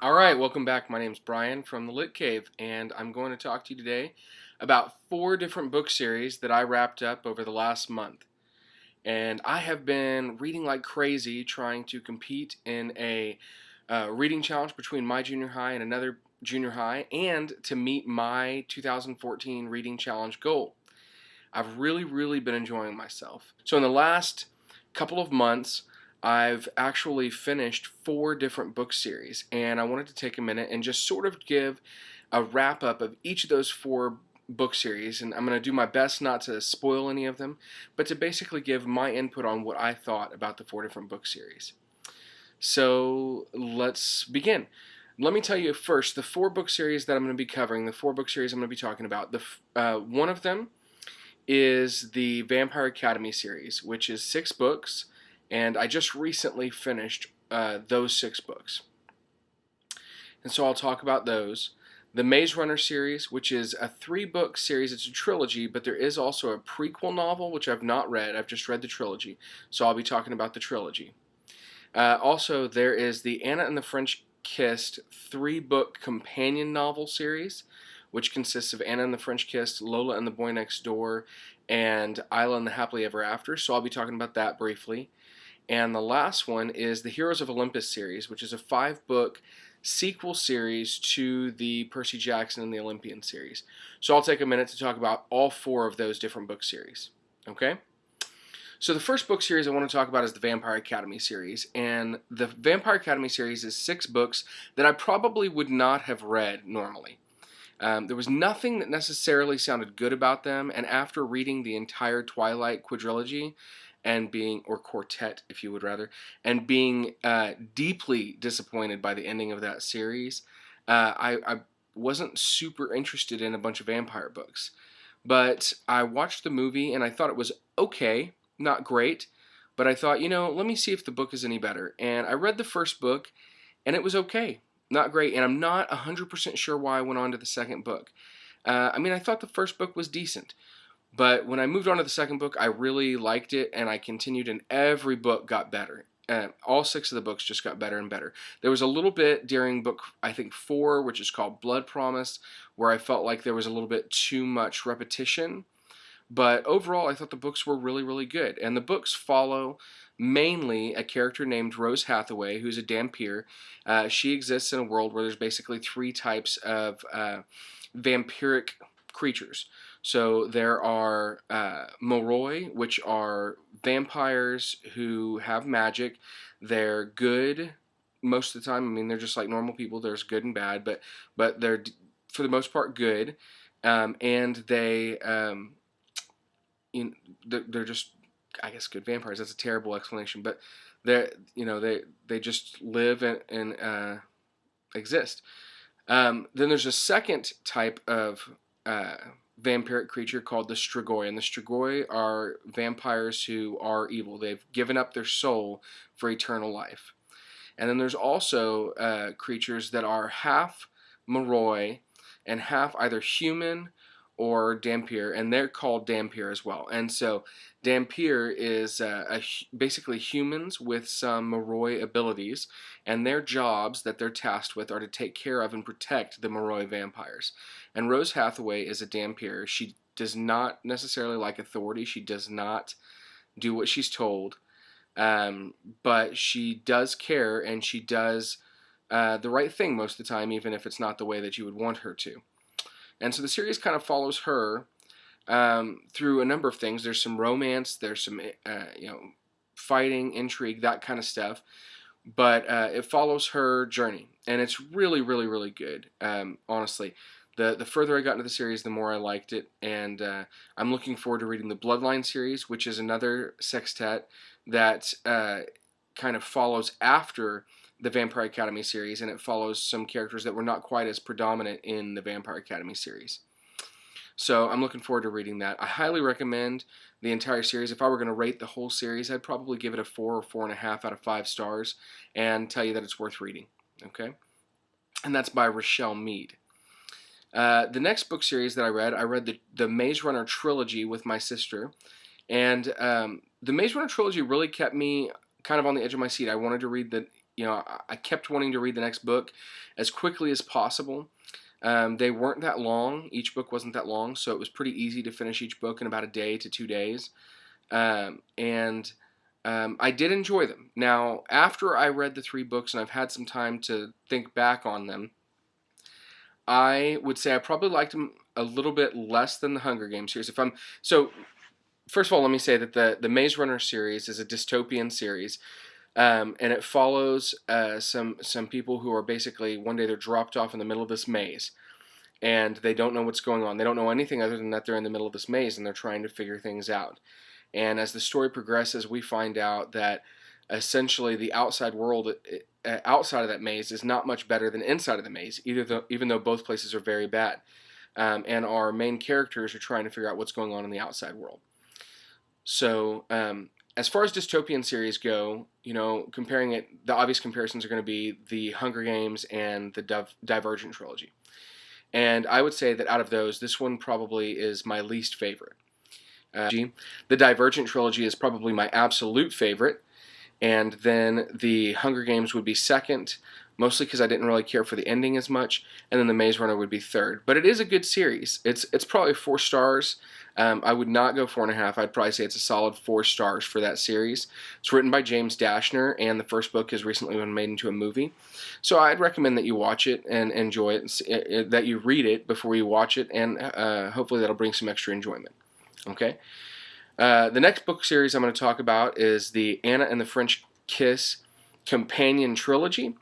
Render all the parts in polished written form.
Alright, welcome back. My name's Brian from the Lit Cave, and I'm going to talk to you today about 4 different book series that I wrapped up over the last month. And I have been reading like crazy, trying to compete in a reading challenge between my junior high and another junior high, and to meet my 2014 reading challenge goal. I've really been enjoying myself. So in the last couple of months, I've actually finished 4 different book series, and I wanted to take a minute and just sort of give a wrap up of each of those 4 book series, and I'm going to do my best not to spoil any of them, but to basically give my input on what I thought about the 4 different book series. So let's begin. Let me tell you first the 4 book series that I'm going to be covering, the 4 book series I'm going to be talking about. One of them is the Vampire Academy series, which is 6 books, and I just recently finished those 6 books. And so I'll talk about those. The Maze Runner series, which is a 3-book series. It's a trilogy, but there is also a prequel novel, which I've not read. I've just read the trilogy, so I'll be talking about the trilogy. Also, there is the Anna and the French Kissed 3-book companion novel series, which consists of Anna and the French Kissed, Lola and the Boy Next Door, and Isla and the Happily Ever After, so I'll be talking about that briefly. And the last one is the Heroes of Olympus series, which is a 5-book sequel series to the Percy Jackson and the Olympian series. So I'll take a minute to talk about all 4 of those different book series. Okay? So the first book series I want to talk about is the Vampire Academy series, and the Vampire Academy series is 6 books that I probably would not have read normally. There was nothing that necessarily sounded good about them, and after reading the entire Twilight quadrilogy, or quartet if you would rather, and being deeply disappointed by the ending of that series, I wasn't super interested in a bunch of vampire books. But I watched the movie and I thought it was okay, not great, but I thought, let me see if the book is any better. And I read the first book and it was okay, not great, and I'm not 100% sure why I went on to the second book. I thought the first book was decent, but when I moved on to the second book, I really liked it, and I continued, and every book got better. All 6 of the books just got better and better. There was a little bit during book, I think, 4, which is called Blood Promise, where I felt like there was a little bit too much repetition. But overall, I thought the books were really good. And the books follow mainly a character named Rose Hathaway, who's a Dhampir. She exists in a world where there's basically 3 types of vampiric creatures. So there are Moroi, which are vampires who have magic. They're good most of the time. They're just like normal people. There's good and bad, but they're for the most part good, and they're just, I guess, good vampires. That's a terrible explanation, but they just live and exist. Then there's a second type of vampiric creature called the Strigoi, and the Strigoi are vampires who are evil. They've given up their soul for eternal life. And then there's also creatures that are half Moroi and half either human or Dhampir, and they're called Dhampir as well. And so Dhampir is basically humans with some Moroi abilities, and their jobs that they're tasked with are to take care of and protect the Moroi vampires. And Rose Hathaway is a Dhampir. She does not necessarily like authority. She does not do what she's told, but she does care, and she does the right thing most of the time, even if it's not the way that you would want her to. And so the series kind of follows her through a number of things. There's some romance, there's some fighting, intrigue, that kind of stuff. But it follows her journey, and it's really good. Honestly, the further I got into the series, the more I liked it, and I'm looking forward to reading the Bloodline series, which is another sextet that kind of follows after the Vampire Academy series, and it follows some characters that were not quite as predominant in the Vampire Academy series. So I'm looking forward to reading that. I highly recommend the entire series. If I were going to rate the whole series, I'd probably give it a 4 or 4.5 out of 5 stars and tell you that it's worth reading. Okay? And that's by Rochelle Mead. The next book series that I read the Maze Runner Trilogy with my sister. And the Maze Runner Trilogy really kept me kind of on the edge of my seat. I wanted to read I kept wanting to read the next book as quickly as possible. They weren't that long. Each book wasn't that long, so it was pretty easy to finish each book in about a day to 2 days. And I did enjoy them. Now, after I read the 3 books and I've had some time to think back on them, I would say I probably liked them a little bit less than the Hunger Games series. So, first of all, let me say that the Maze Runner series is a dystopian series, and it follows some people who are basically, one day they're dropped off in the middle of this maze, and they don't know what's going on. They don't know anything other than that they're in the middle of this maze and they're trying to figure things out. And as the story progresses, we find out that essentially the outside world outside of that maze is not much better than inside of the maze, even though both places are very bad. And our main characters are trying to figure out what's going on in the outside world. So as far as dystopian series go, comparing it, the obvious comparisons are going to be the Hunger Games and the Divergent trilogy. And I would say that out of those, this one probably is my least favorite. The Divergent trilogy is probably my absolute favorite, and then the Hunger Games would be second, mostly because I didn't really care for the ending as much, and then the Maze Runner would be third. But it is a good series. It's probably 4 stars. I would not go 4.5. I'd probably say it's a solid 4 stars for that series. It's written by James Dashner, and the first book has recently been made into a movie. So I'd recommend that you watch it and enjoy it, that you read it before you watch it, and hopefully that'll bring some extra enjoyment. Okay? The next book series I'm going to talk about is the Anna and the French Kiss Companion Trilogy.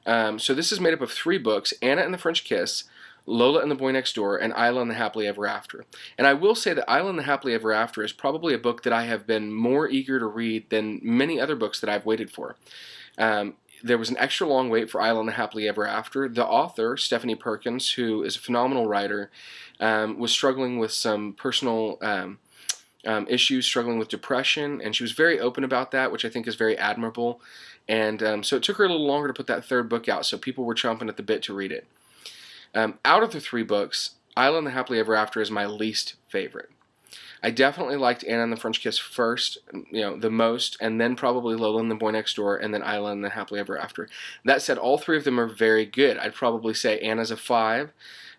So this is made up of 3 books: Anna and the French Kiss, Lola and the Boy Next Door, and Isla and the Happily Ever After. And I will say that Isla and the Happily Ever After is probably a book that I have been more eager to read than many other books that I've waited for. There was an extra long wait for Isla and the Happily Ever After. The author, Stephanie Perkins, who is a phenomenal writer, was struggling with some personal issues, struggling with depression, and she was very open about that, which I think is very admirable. And so it took her a little longer to put that 3rd book out, so people were chomping at the bit to read it. Out of the 3 books, Isla and the Happily Ever After is my least favorite. I definitely liked Anna and the French Kiss first, the most, and then probably Lola and the Boy Next Door, and then Isla and the Happily Ever After. That said, all 3 of them are very good. I'd probably say Anna's a 5,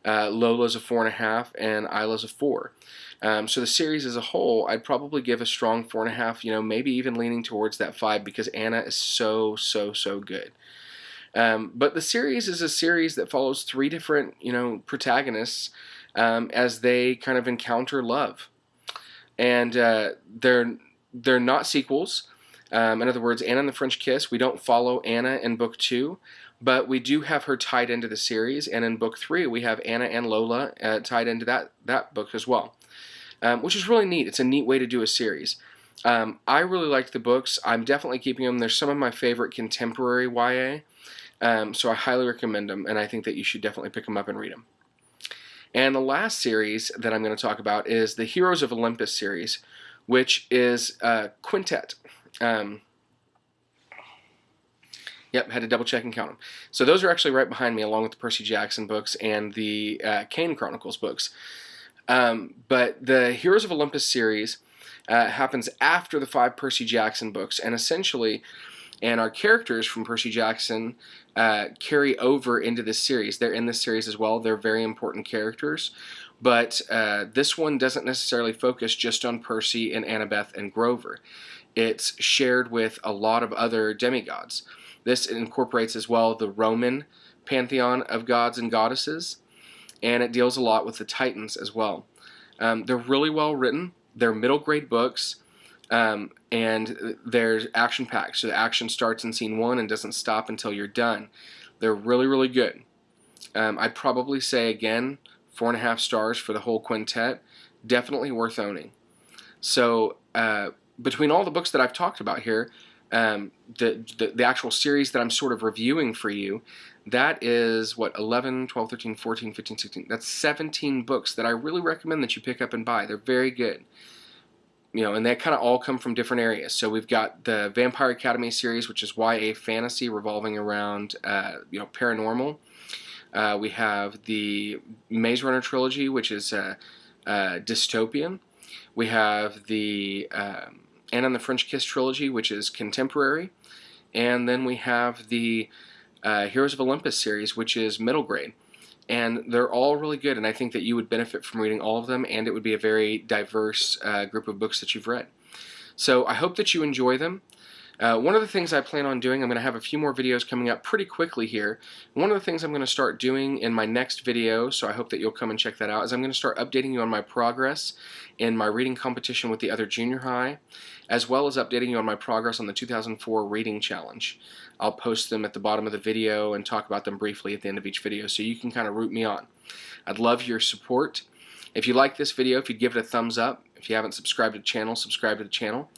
Lola's a 4.5, and Isla's a 4. So the series as a whole, I'd probably give a strong 4.5, maybe even leaning towards that 5, because Anna is so good. But the series is a series that follows 3 different, protagonists as they kind of encounter love. And they're not sequels. In other words, Anna and the French Kiss, we don't follow Anna in book 2, but we do have her tied into the series. And in book 3, we have Anna and Lola tied into that book as well, which is really neat. It's a neat way to do a series. I really liked the books. I'm definitely keeping them. They're some of my favorite contemporary YA. So I highly recommend them, and I think that you should definitely pick them up and read them. And the last series that I'm going to talk about is the Heroes of Olympus series, which is quintet. Yep, had to double check and count them. So those are actually right behind me, along with the Percy Jackson books and the Kane Chronicles books. But the Heroes of Olympus series happens after the 5 Percy Jackson books, and essentially, our characters from Percy Jackson carry over into this series. They're in this series as well. They're very important characters. But this one doesn't necessarily focus just on Percy and Annabeth and Grover. It's shared with a lot of other demigods. This incorporates as well the Roman pantheon of gods and goddesses, and it deals a lot with the Titans as well. They're really well written. They're middle grade books. And there's action-packed, so the action starts in scene 1 and doesn't stop until you're done. They're really good. I'd probably say, again, 4.5 stars for the whole quintet. Definitely worth owning. So between all the books that I've talked about here, the actual series that I'm sort of reviewing for you, that is, 11, 12, 13, 14, 15, 16. That's 17 books that I really recommend that you pick up and buy. They're very good. And they kind of all come from different areas. So we've got the Vampire Academy series, which is YA fantasy revolving around, paranormal. We have the Maze Runner trilogy, which is dystopian. We have the Anna and the French Kiss trilogy, which is contemporary. And then we have the Heroes of Olympus series, which is middle grade. And they're all really good, and I think that you would benefit from reading all of them, and it would be a very diverse group of books that you've read. So I hope that you enjoy them. One of the things I plan on doing, I'm going to have a few more videos coming up pretty quickly here. One of the things I'm going to start doing in my next video, so I hope that you'll come and check that out, is I'm going to start updating you on my progress in my reading competition with the other junior high, as well as updating you on my progress on the 2004 reading challenge. I'll post them at the bottom of the video and talk about them briefly at the end of each video, so you can kind of root me on. I'd love your support. If you like this video, if you'd give it a thumbs up. If you haven't subscribed to the channel, subscribe to the channel.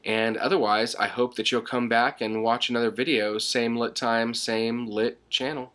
And otherwise, I hope that you'll come back and watch another video, same lit time, same lit channel.